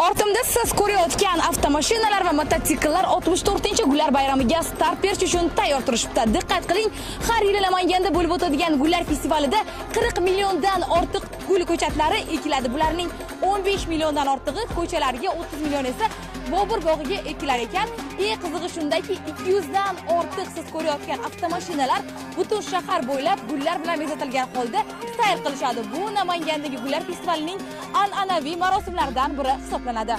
Ortimda siz ko'rayotgan avtomashinalar va mototsikllar 64-Gullar bayramiga start berish uchun tayyor turishibdi. Diqqat qiling, har yili Namanganda bo'lib o'tadigan Gullar festivalida 40 milliondan ortiq gul ko'chatlari ekiladi. Bularning 15 milliondan ortig'i ko'chalarga, 30 million esa Bobur bog'iga ekilar ekan. Eng qizig'i shundaki, 200 dan ortiq siz ko'rayotgan avtomashinalar butun shahar bo'ylab gullar bilan bezatilgan holda sayr qilishadi. Bu Namangandagi Gullar festivalining an'anaviy marosimlaridan biri hisoblanadi.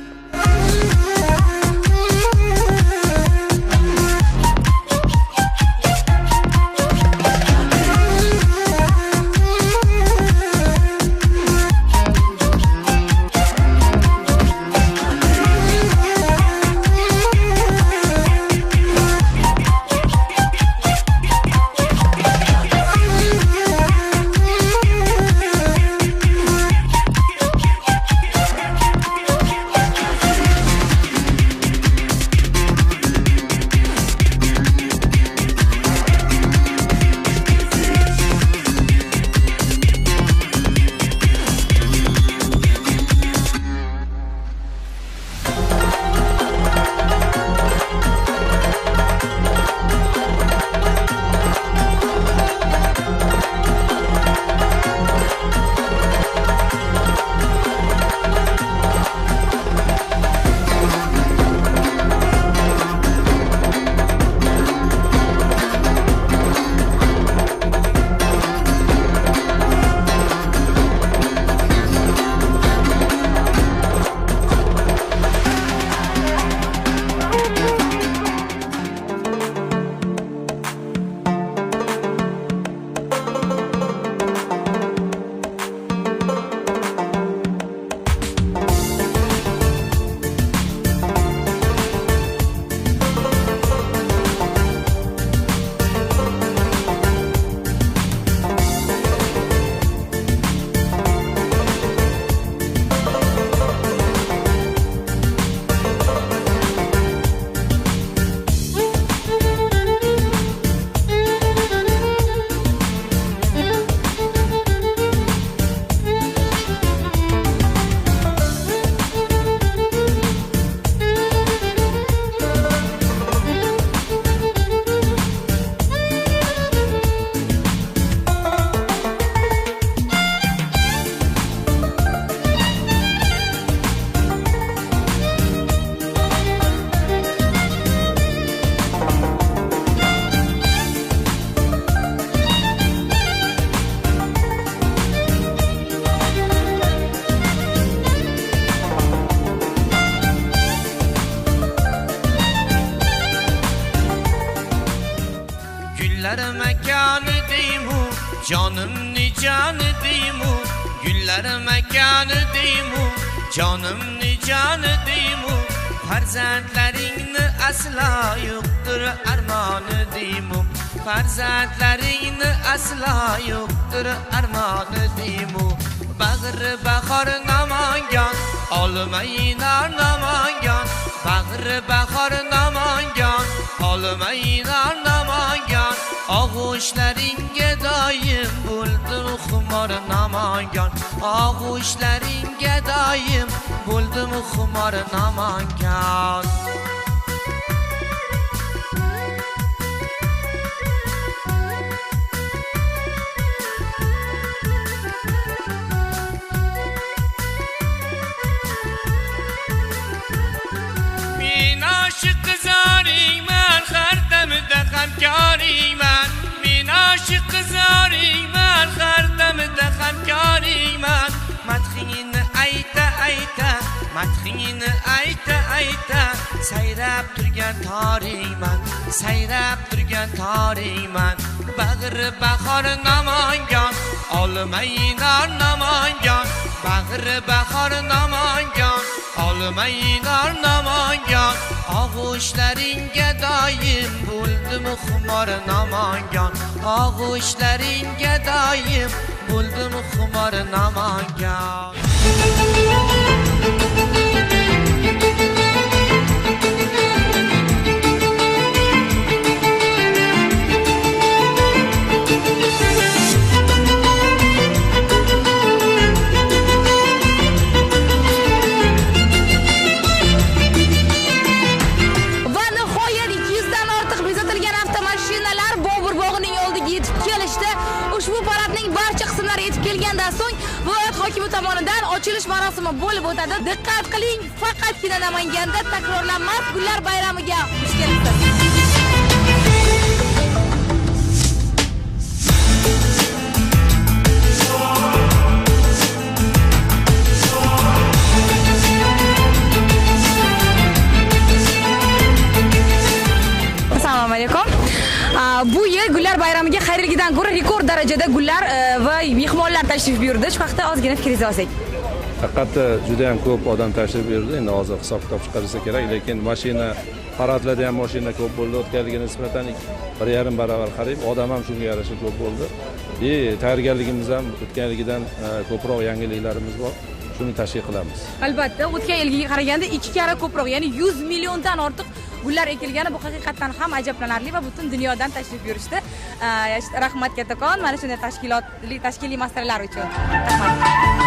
mekanı deymu, canımni canı deymu. Güller mekanı deymu, canımni canı deymu. Farzandlaringni asla yo'qdir armoni deymu. Farzandlaringni asla yo'qdir armoni deymu. Bag'ri bahor Namangan, olmaylar Namangan. Bag'ri bahor Namangan, olmaylar Namangan. Og'ushlaringga doim bo'ldim xumor Namangan. Og'ushlaringga doim bo'ldim xumor Namangan. Hamkaringman, men oshiq qizoringman, har damda hamkaringman. Madhingni ayta ayta, madhingni ayta ayta, sayrab turgan toringman, sayrab turgan toringman. Bag'ri bahor Namangan, olmaylar Namangan. Bag'ri bahor Namangan, olmaylar Namangan. Og'ushlaringga doim bo'ldim xumor Namangan. Og'ushlaringga doim bo'ldim xumor Namangan. ochilish marosimi bo'lib o'tadi. Diqqat qiling, faqatgina Namanganda takrorlanmas gullar bayramiga xush kelibsiz. Assalomu alaykum. Bu yil gullar bayramiga xayrligidan ko'ra rekord darajada gullar va mehmonlar tashrif buyurdi. Shu haqda ozgina fikringizni olsak. Faqat juda ham ko'p odam tashrif buyurdi. Endi hozir hisob-kitob chiqarsa kerak, lekin mashina paradlarda ham mashina ko'p bo'ldi. O'tganligiga nisbatan 1,5 barobar qariyb odam ham shunga yarasha ko'p bo'ldi. Tayyorgarligimiz ham o'tganligidan ko'proq yangiliklarimiz bor. Shuni tashkil qilamiz. Albatta, o'tgan yilga qaraganda 2 karra ko'proq, ya'ni 100 milliondan ortiq gullar ekilgani bu haqiqatan ham ajablanarli va butun dunyodan tashrif buyurishdi. Rahmat kattakon, mana shunday tashkiliy masalalar uchun. Rahmat.